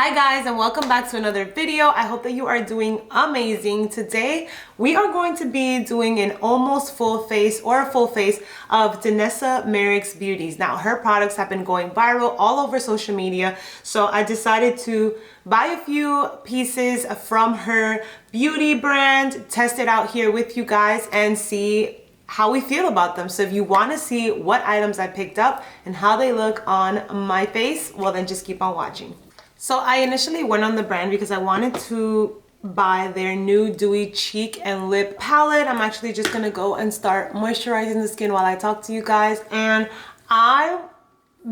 Hi guys, and welcome back to another video. I hope that you are doing amazing. Today we are going to be doing an almost full face or a full face of Danessa MYRICKS Beauties. Now her products have been going viral all over social media, so I decided to buy a few pieces from her beauty brand, test it out here with you guys and see how we feel about them. So if you want to see what items I picked up and how they look on my face, well then just keep on watching. So I initially went on the brand because I wanted to buy their new Dewy cheek and lip palette. I'm actually just gonna go and start moisturizing the skin while I talk to you guys. And I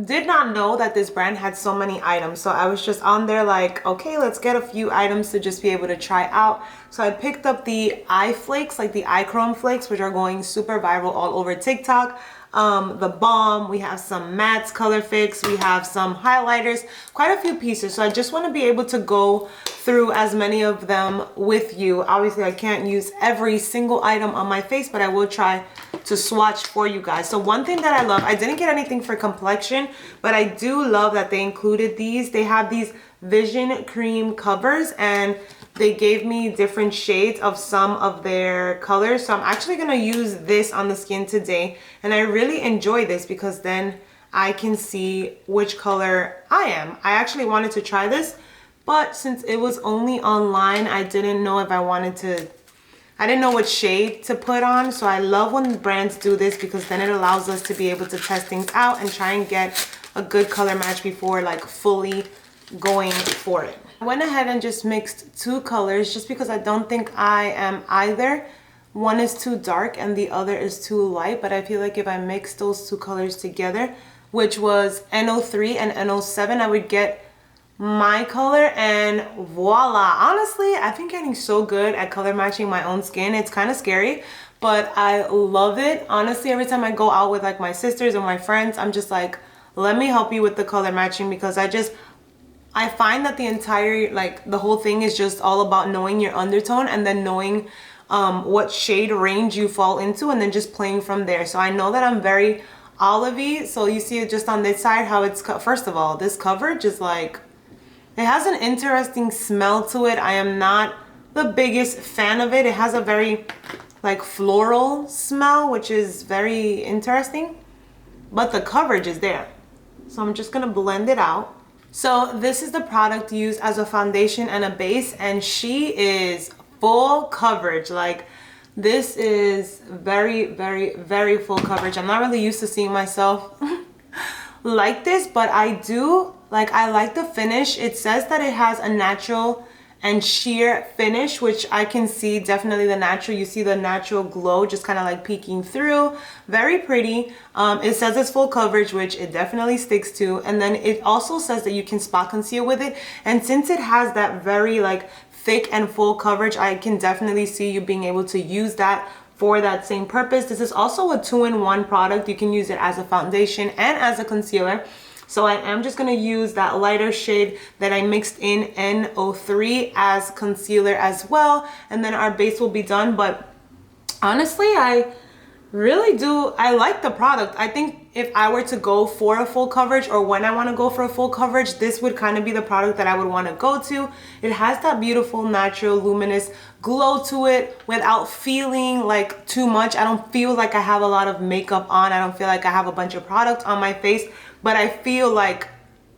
did not know that this brand had so many items. So I was just on there like, okay, let's get a few items to just be able to try out. So I picked up the eye flakes, like the eye chrome flakes, which are going super viral all over TikTok. The balm, we have some mattes, color fix, we have some highlighters, quite a few pieces. So I just want to be able to go through as many of them with you. Obviously I can't use every single item on my face, but I will try to swatch for you guys. So one thing that I love, I didn't get anything for complexion, but I do love that they included these. They have these vision cream covers and they gave me different shades of some of their colors. So I'm actually gonna use this on the skin today. And I really enjoy this because then I can see which color I am. I actually wanted to try this, but since it was only online, I didn't know if I wanted to, I didn't know what shade to put on. So I love when brands do this because then it allows us to be able to test things out and try and get a good color match before like fully going for it. I went ahead and just mixed two colors just because I don't think I am either. One is too dark and the other is too light, but I feel like if I mix those two colors together, which was N03 and N07, I would get my color and voila. Honestly, I've been getting so good at color matching my own skin. It's kind of scary, but I love it. Honestly, every time I go out with like my sisters or my friends, I'm just like, let me help you with the color matching because I find that the entire, like the whole thing is just all about knowing your undertone and then knowing what shade range you fall into and then just playing from there. So I know that I'm very olivey. So you see it just on this side, how it's cut. First of all, this coverage is like, it has an interesting smell to it. I am not the biggest fan of it. It has a very like floral smell, which is very interesting, but the coverage is there. So I'm just gonna blend it out. So this is the product used as a foundation and a base, and she is full coverage. Like this is very, very, very full coverage. I'm not really used to seeing myself like this, but I do like, I like the finish. It says that it has a natural and sheer finish, which I can see definitely the natural. You see the natural glow just kind of like peeking through. Very pretty. It says it's full coverage, which it definitely sticks to. And then it also says that you can spot conceal with it. And since it has that very like thick and full coverage, I can definitely see you being able to use that for that same purpose. This is also a 2-in-1 product. You can use it as a foundation and as a concealer. So I am just gonna use that lighter shade that I mixed in N03 as concealer as well. And then our base will be done. But honestly, I really do, I like the product. I think if I were to go for a full coverage or when I wanna go for a full coverage, this would kind of be the product that I would wanna go to. It has that beautiful, natural, luminous glow to it without feeling like too much. I don't feel like I have a lot of makeup on. I don't feel like I have a bunch of product on my face, but I feel like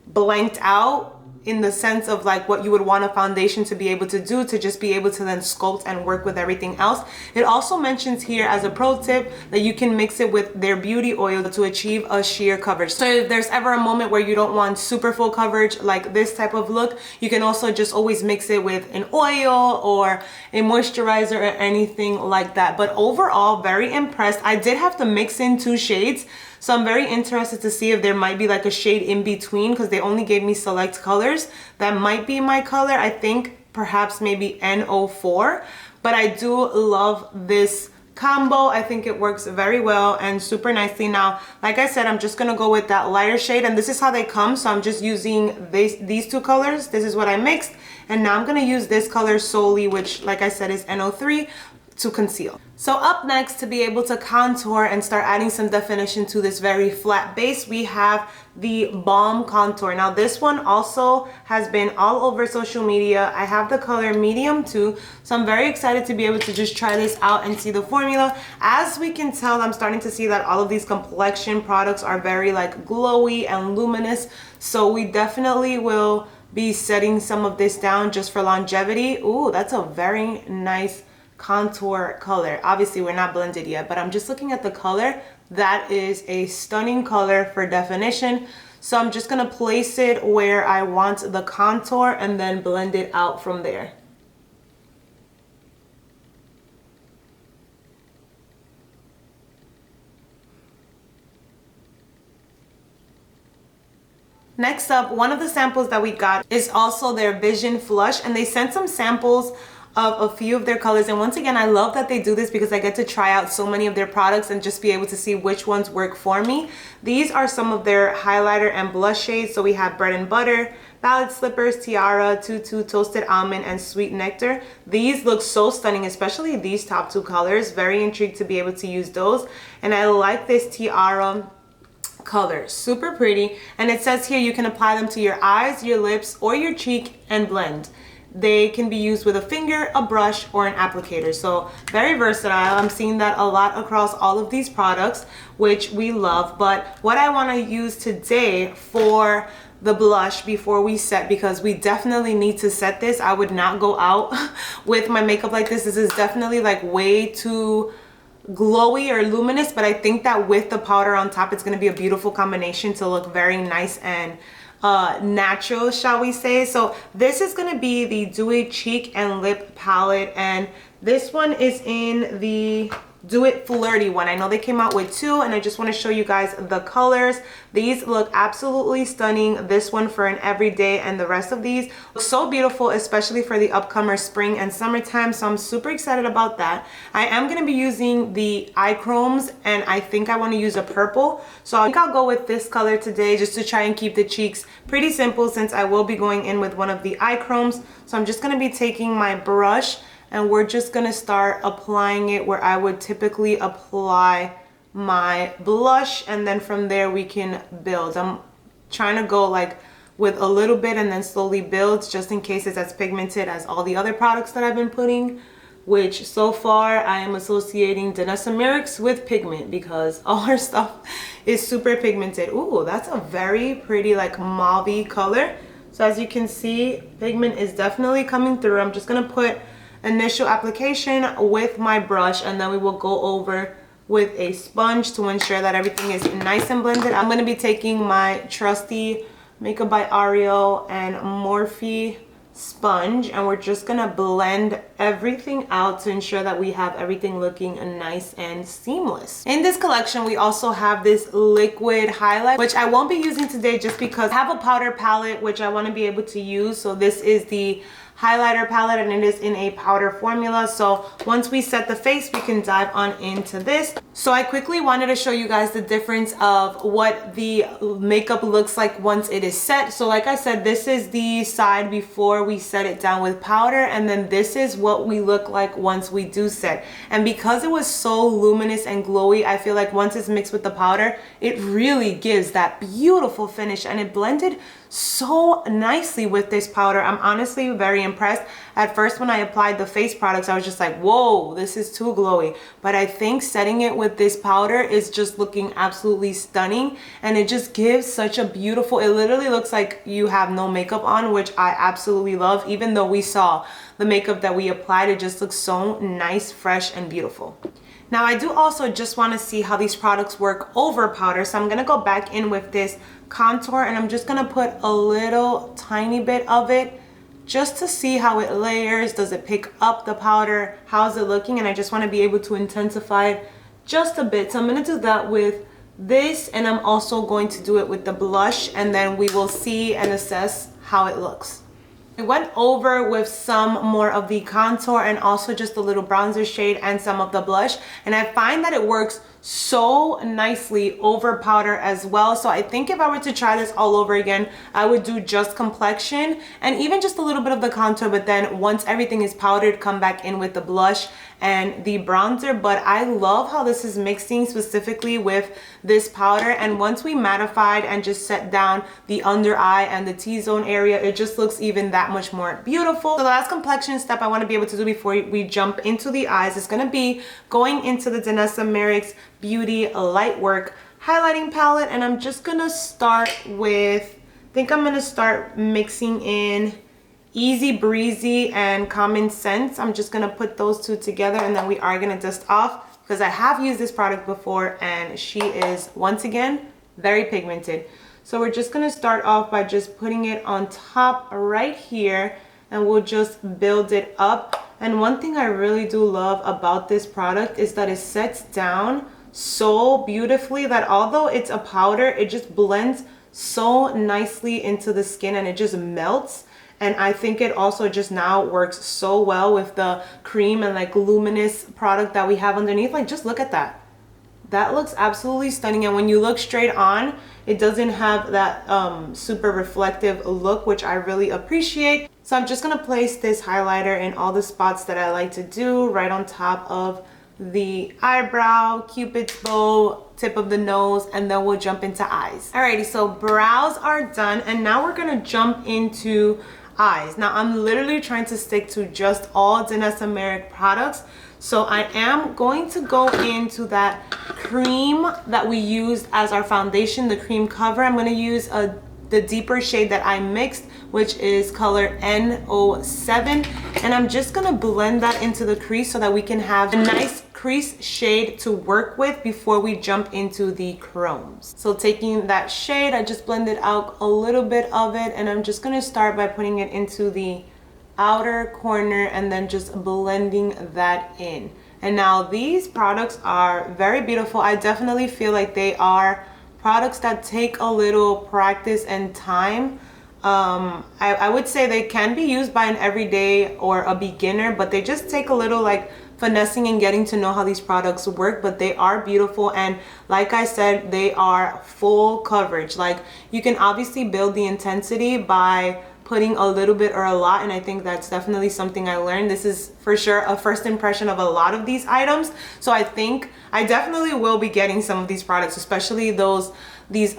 blanked out in the sense of like what you would want a foundation to be able to do, to just be able to then sculpt and work with everything else. It also mentions here as a pro tip that you can mix it with their beauty oil to achieve a sheer coverage. So if there's ever a moment where you don't want super full coverage like this type of look, you can also just always mix it with an oil or a moisturizer or anything like that. But overall, very impressed. I did have to mix in 2 shades. So I'm very interested to see if there might be like a shade in between because they only gave me select colors. That might be my color. I think perhaps maybe N04. But I do love this combo. I think it works very well and super nicely. Now, like I said, I'm just gonna go with that lighter shade and this is how they come. So I'm just using these 2 colors. This is what I mixed. And now I'm gonna use this color solely, which like I said is N03. to conceal. So up next, to be able to contour and start adding some definition to this very flat base, we have the Balm Contour. Now this one also has been all over social media. I have the color medium too, so I'm very excited to be able to just try this out and see the formula. As we can tell, I'm starting to see that all of these complexion products are very like glowy and luminous, so we definitely will be setting some of this down just for longevity. Ooh, that's a very nice contour color. Obviously we're not blended yet, but I'm just looking at the color. That is a stunning color for definition. So I'm just gonna place it where I want the contour and then blend it out from there. Next up, one of the samples that we got is also their Vision Flush, and they sent some samples of a few of their colors. And once again, I love that they do this because I get to try out so many of their products and just be able to see which ones work for me. These are some of their highlighter and blush shades. So we have Bread and Butter, Ballad Slippers, Tiara, Tutu, Toasted Almond, and Sweet Nectar. These look so stunning, especially these top two colors. Very intrigued to be able to use those. And I like this Tiara color, super pretty. And it says here you can apply them to your eyes, your lips, or your cheek and blend. They can be used with a finger, a brush, or an applicator. So very versatile. I'm seeing that a lot across all of these products, which we love. But what I want to use today for the blush before we set, because we definitely need to set this. I would not go out with my makeup like this. This is definitely like way too glowy or luminous, but I think that with the powder on top, it's going to be a beautiful combination to look very nice and natural, shall we say. So this is going to be the Dewy Cheek and Lip Palette, and this one is in the Do It Flirty one. I know they came out with two, and I just want to show you guys the colors. These look absolutely stunning. This one for an everyday, and the rest of these look so beautiful, especially for the upcomer spring and summertime. So I'm super excited about that. I am going to be using the eye chromes, and I think I want to use a purple. So I think I'll go with this color today just to try and keep the cheeks pretty simple, since I will be going in with one of the eye chromes. So I'm just going to be taking my brush, and we're just gonna start applying it where I would typically apply my blush, and then from there we can build. I'm trying to go like with a little bit and then slowly build, just in case it's as pigmented as all the other products that I've been putting, which so far I am associating Danessa MYRICKS with pigment because all her stuff is super pigmented. Ooh, that's a very pretty like mauve-y color. So as you can see, pigment is definitely coming through. I'm just gonna put initial application with my brush, and then we will go over with a sponge to ensure that everything is nice and blended. I'm going to be taking my trusty Makeup by Ariel and Morphe sponge, and we're just going to blend everything out to ensure that we have everything looking nice and seamless. In this collection, we also have this liquid highlight, which I won't be using today just because I have a powder palette which I want to be able to use. So this is the highlighter palette, and it is in a powder formula. So once we set the face, we can dive on into this. So I quickly wanted to show you guys the difference of what the makeup looks like once it is set. So like I said, this is the side before we set it down with powder, and then this is what we look like once we do set. And because it was so luminous and glowy, I feel like once it's mixed with the powder, it really gives that beautiful finish, and it blended so nicely with this powder. I'm honestly very impressed. At first when I applied the face products, I was just like, whoa, this is too glowy. But I think setting it with this powder is just looking absolutely stunning, and it just gives such a beautiful, it literally looks like you have no makeup on, which I absolutely love. Even though we saw the makeup that we applied, it just looks so nice, fresh, and beautiful. Now I do also just want to see how these products work over powder, so I'm going to go back in with this contour, and I'm just going to put a little tiny bit of it just to see how it layers. Does it pick up the powder? How's it looking? And I just want to be able to intensify it just a bit. So I'm going to do that with this, and I'm also going to do it with the blush, and then we will see and assess how it looks. I went over with some more of the contour and also just a little bronzer shade and some of the blush, and I find that it works so nicely over powder as well. So I think if I were to try this all over again, I would do just complexion and even just a little bit of the contour, but then once everything is powdered, come back in with the blush and the bronzer. But I love how this is mixing specifically with this powder, and once we mattified and just set down the under eye and the T-zone area, it just looks even that much more beautiful. So the last complexion step I want to be able to do before we jump into the eyes is going to be going into the Danessa MYRICKS Beauty Lightwork highlighting palette, and I'm just gonna start with, I think I'm gonna start mixing in Easy Breezy and Common Sense. I'm just gonna put those two together, and then we are gonna dust off because I have used this product before and she is once again very pigmented. So we're just gonna start off by just putting it on top right here, and we'll just build it up. And one thing I really do love about this product is that it sets down so beautifully that although it's a powder, it just blends so nicely into the skin and it just melts. And I think it also just now works so well with the cream and like luminous product that we have underneath. Like, just look at that. That looks absolutely stunning. And when you look straight on, it doesn't have that super reflective look, which I really appreciate. So I'm just gonna place this highlighter in all the spots that I like to do, right on top of the eyebrow, cupid's bow, tip of the nose, and then we'll jump into eyes. Alrighty, so brows are done, and now we're gonna jump into eyes. Now I'm literally trying to stick to just all Danessa MYRICK products, so I am going to go into that cream that we used as our foundation, the cream cover. I'm gonna use the deeper shade that I mixed, which is color N07, and I'm just gonna blend that into the crease so that we can have a nice crease shade to work with before we jump into the chromes. So taking that shade, I just blended out a little bit of it, and I'm just gonna start by putting it into the outer corner and then just blending that in. And now these products are very beautiful. I definitely feel like they are products that take a little practice and time. I would say they can be used by an everyday or a beginner, but they just take a little like finessing and getting to know how these products work. But they are beautiful, and like I said, they are full coverage. Like, you can obviously build the intensity by putting a little bit or a lot, and I think that's definitely something I learned. This is for sure a first impression of a lot of these items, so I think I definitely will be getting some of these products, especially these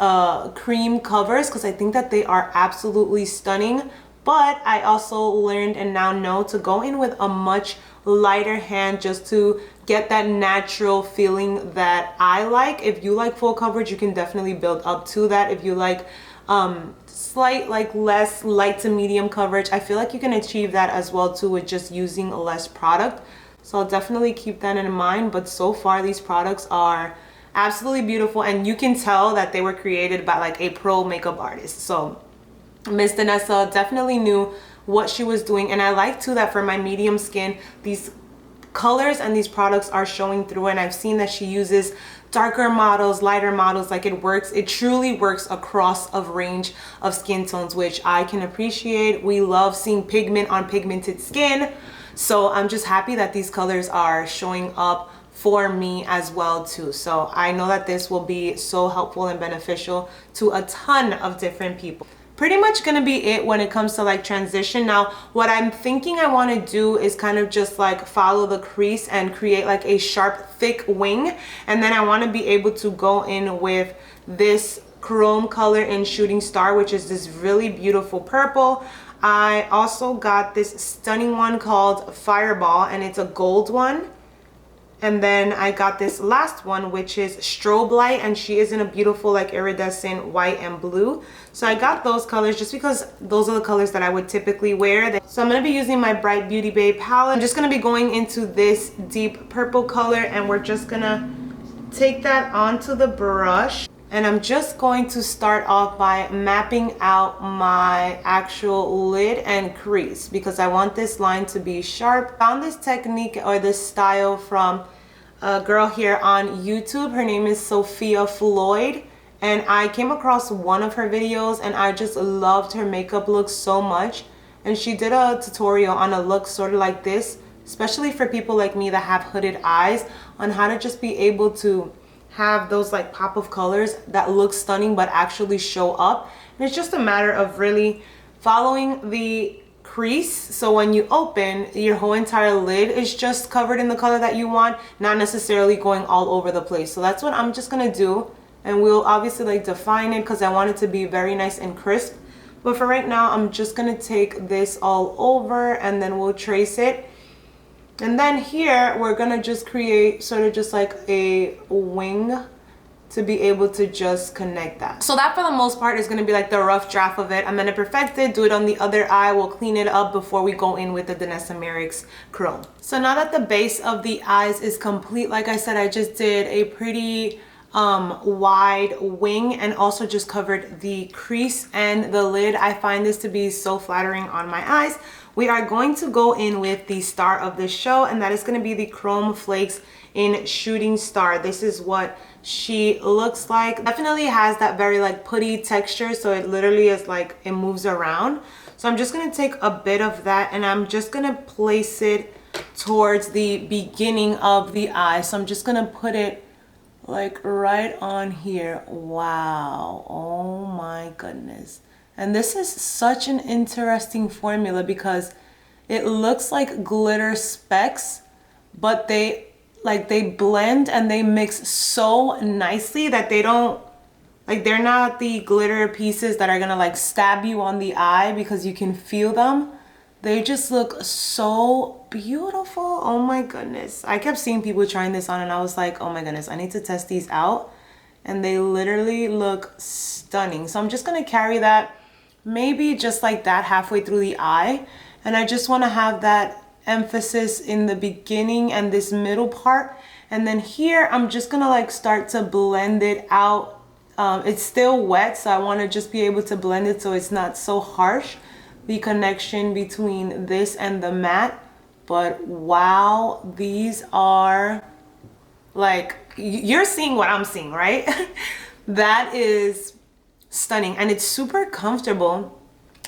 cream covers, because I think that they are absolutely stunning. But I also learned and now know to go in with a much lighter hand just to get that natural feeling that I like. If you like full coverage, you can definitely build up to that. If you like slight, like less light to medium coverage, I feel like you can achieve that as well too with just using less product. So I'll definitely keep that in mind. But so far these products are absolutely beautiful, and you can tell that they were created by like a pro makeup artist. So Miss Danessa definitely knew what she was doing, and I like too that for my medium skin, these colors and these products are showing through, and I've seen that she uses darker models, lighter models. Like, it truly works across a range of skin tones, which I can appreciate. We love seeing pigment on pigmented skin, so I'm just happy that these colors are showing up for me as well too. So I know that this will be so helpful and beneficial to a ton of different people. Pretty much gonna be it when it comes to like transition. Now what I'm thinking I want to do is kind of just like follow the crease and create like a sharp thick wing, and then I want to be able to go in with this chrome color in Shooting Star, which is this really beautiful purple. I also got this stunning one called Fireball, and it's a gold one. And then I got this last one, which is Strobe Light, and she is in a beautiful like iridescent white and blue. So I got those colors just because those are the colors that I would typically wear. So I'm going to be using my Bright Beauty Bay palette. I'm just going to be going into this deep purple color, and we're just going to take that onto the brush. And I'm just going to start off by mapping out my actual lid and crease because I want this line to be sharp. Found this technique or this style from a girl here on YouTube. Her name is Sophia Floyd, and I came across one of her videos and I just loved her makeup look so much. And she did a tutorial on a look sort of like this, especially for people like me that have hooded eyes, on how to just be able to have those like pop of colors that look stunning but actually show up. And it's just a matter of really following the crease, so when you open, your whole entire lid is just covered in the color that you want, not necessarily going all over the place. So that's what I'm just gonna do, and we'll obviously like define it because I want it to be very nice and crisp. But for right now, I'm just gonna take this all over and then we'll trace it. And then here we're gonna just create sort of just like a wing to be able to just connect that. So that for the most part is gonna be like the rough draft of it. I'm gonna perfect it, do it on the other eye. We'll clean it up before we go in with the Danessa MYRICKS Chrome. So now that the base of the eyes is complete, like I said, I just did a pretty wide wing and also just covered the crease and the lid. I find this to be so flattering on my eyes. We are going to go in with the star of the show, and that is going to be the Chrome Flakes in Shooting Star. This is what she looks like. Definitely has that very like putty texture, so it literally is like it moves around. So I'm just going to take a bit of that and I'm just going to place it towards the beginning of the eye. So I'm just going to put it like right on here. Wow, oh my goodness. And this is such an interesting formula because it looks like glitter specks, but they blend and they mix so nicely that they don't, like, they're not the glitter pieces that are gonna like stab you on the eye because you can feel them. They just look so beautiful. Oh my goodness. I kept seeing people trying this on and I was like, oh my goodness, I need to test these out. And they literally look stunning. So I'm just gonna carry that maybe just like that halfway through the eye. And I just wanna have that emphasis in the beginning and this middle part. And then here, I'm just gonna like start to blend it out. It's still wet, so I wanna just be able to blend it so it's not so harsh, the connection between this and the matte. But wow, these are like, you're seeing what I'm seeing, right? That is stunning and it's super comfortable.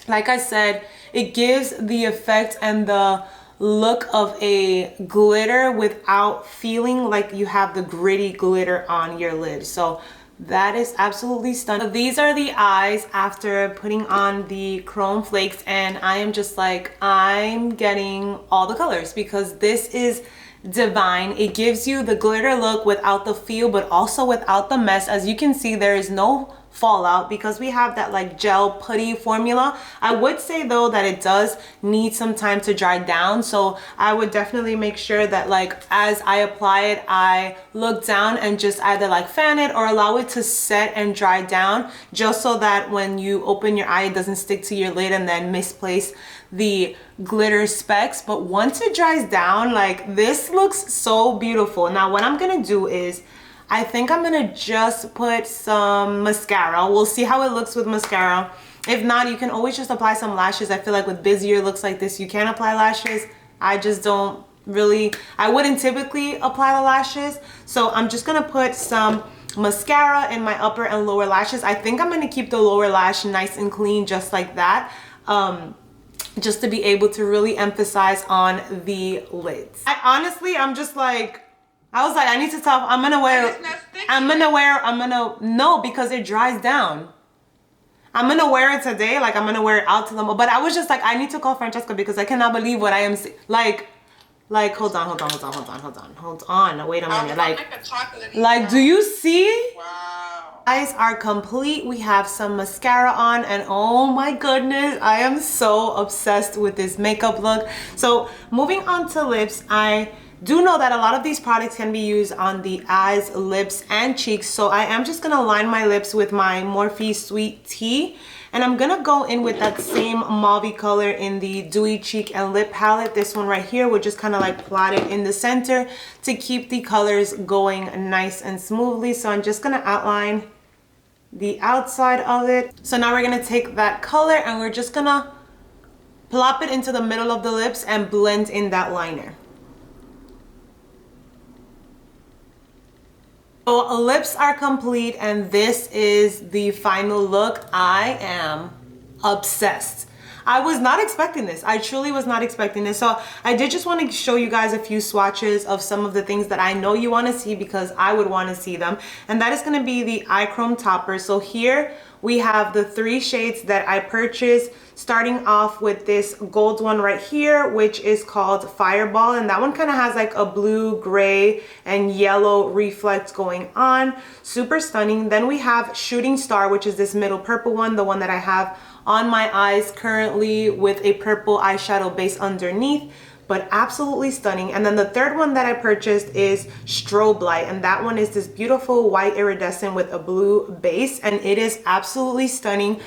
Like I said, it gives the effect and the look of a glitter without feeling like you have the gritty glitter on your lid. So that is absolutely stunning. These are the eyes after putting on the Chrome Flakes, and I am just like, I'm getting all the colors because this is divine. It gives you the glitter look without the feel, but also without the mess. As you can see, there is no fallout because we have that like gel putty formula. I would say though that it does need some time to dry down, so I would definitely make sure that like as I apply it, I look down and just either like fan it or allow it to set and dry down, just so that when you open your eye it doesn't stick to your lid and then misplace the glitter specks. But once it dries down, like, this looks so beautiful. Now what I'm gonna do is I think I'm gonna just put some mascara. We'll see how it looks with mascara. If not, you can always just apply some lashes. I feel like with busier looks like this, you can apply lashes. I just don't really, I wouldn't typically apply the lashes. So I'm just gonna put some mascara in my upper and lower lashes. I think I'm gonna keep the lower lash nice and clean just like that. Just to be able to really emphasize on the lids. I'm just like, I was like, I need to tell, no, because it dries down. I'm gonna wear it today, like I'm gonna wear it out to them. But I was just like, I need to call Francesca because I cannot believe what I am seeing. Like, hold on, wait a minute. Like, do you see? Wow. Eyes are complete. We have some mascara on and oh my goodness, I am so obsessed with this makeup look. So moving on to lips, I do know that a lot of these products can be used on the eyes, lips, and cheeks. So I am just gonna line my lips with my Morphe Sweet Tea. And I'm gonna go in with that same mauve color in the Dewy Cheek and Lip palette. This one right here, we'll just kind of like plot it in the center to keep the colors going nice and smoothly. So I'm just gonna outline the outside of it. So now we're gonna take that color and we're just gonna plop it into the middle of the lips and blend in that liner. So lips are complete and this is the final look. I am obsessed. I was not expecting this. I truly was not expecting this. So I did just want to show you guys a few swatches of some of the things that I know you want to see because I would want to see them. And that is going to be the eye chrome topper. So here we have the 3 shades that I purchased, starting off with this gold one right here, which is called Fireball. And that one kind of has like a blue, gray, and yellow reflex going on. Super stunning. Then we have Shooting Star, which is this middle purple one, the one that I have on my eyes currently with a purple eyeshadow base underneath, but absolutely stunning. And then the third one that I purchased is Strobe Light, and that one is this beautiful white iridescent with a blue base, and it is absolutely stunning.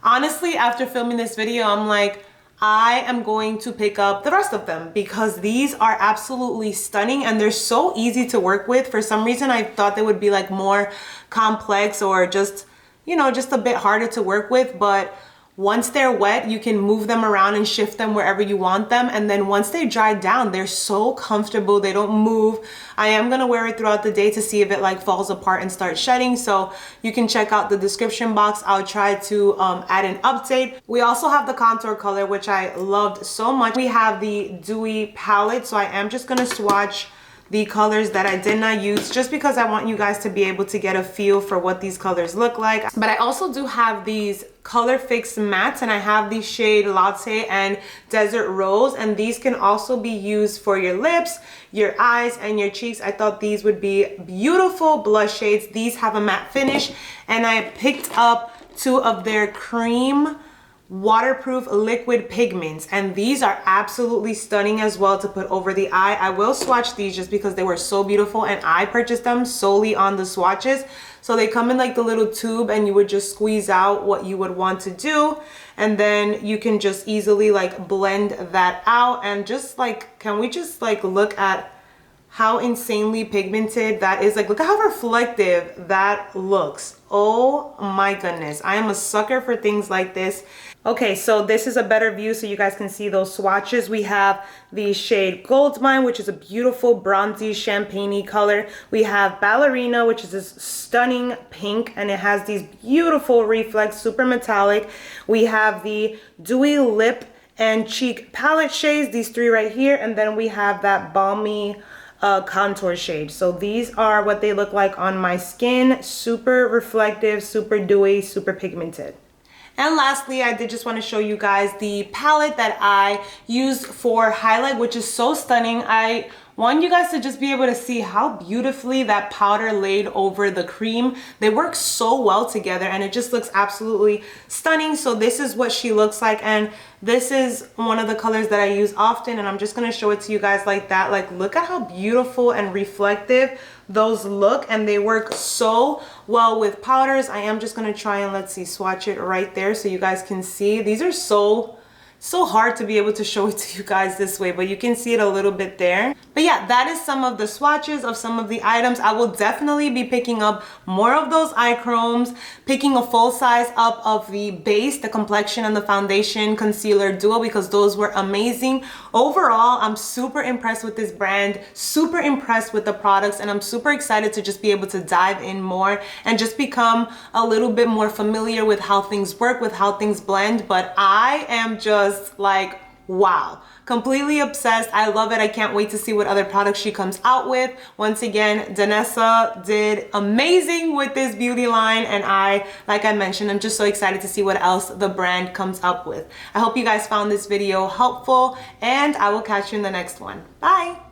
Honestly, after filming this video, I'm like, I am going to pick up the rest of them because these are absolutely stunning and they're so easy to work with. For some reason, I thought they would be like more complex or just, you know, just a bit harder to work with, but once they're wet, you can move them around and shift them wherever you want them. And then once they dry down, they're so comfortable. They don't move. I am gonna wear it throughout the day to see if it like falls apart and starts shedding. So you can check out the description box. I'll try to add an update. We also have the contour color, which I loved so much. We have the Dewy palette. So I am just gonna swatch the colors that I did not use just because I want you guys to be able to get a feel for what these colors look like. But I also do have these Color Fix mattes, and I have the shade Latte and Desert Rose, and these can also be used for your lips, your eyes, and your cheeks. I thought these would be beautiful blush shades. These have a matte finish, and I picked up 2 of their cream waterproof liquid pigments, and these are absolutely stunning as well to put over the eye. I will swatch these just because they were so beautiful, and I purchased them solely on the swatches. So they come in like the little tube, and you would just squeeze out what you would want to do, and then you can just easily like blend that out. And just like, can we just like look at how insanely pigmented that is? Like, look at how reflective that looks. Oh my goodness, I am a sucker for things like this. Okay, so this is a better view so you guys can see those swatches. We have the shade Goldmine, which is a beautiful bronzy champagne-y color. We have Ballerina, which is this stunning pink, and it has these beautiful reflex, super metallic. We have the Dewy Lip and Cheek palette shades, these 3 right here, and then we have that balmy contour shade. So these are what they look like on my skin. Super reflective, super dewy, super pigmented. And lastly, I did just want to show you guys the palette that I used for highlight, which is so stunning. I want you guys to just be able to see how beautifully that powder laid over the cream. They work so well together, and it just looks absolutely stunning. So this is what she looks like, and this is one of the colors that I use often, and I'm just gonna show it to you guys like that. Like, look at how beautiful and reflective those look, and they work so well with powders. I am just gonna try and, let's see, swatch it right there so you guys can see. These are so hard to be able to show it to you guys this way, but you can see it a little bit there. But yeah, that is some of the swatches of some of the items. I will definitely be picking up more of those eye chromes, picking a full size up of the base, the complexion, and the foundation concealer duo, because those were amazing. Overall, I'm super impressed with this brand, super impressed with the products, and I'm super excited to just be able to dive in more and just become a little bit more familiar with how things work, with how things blend. But I am just like, wow, completely obsessed. I love it. I can't wait to see what other products she comes out with. Once again, Danessa did amazing with this beauty line, and like I mentioned, I'm just so excited to see what else the brand comes up with. I hope you guys found this video helpful, and I will catch you in the next one. Bye.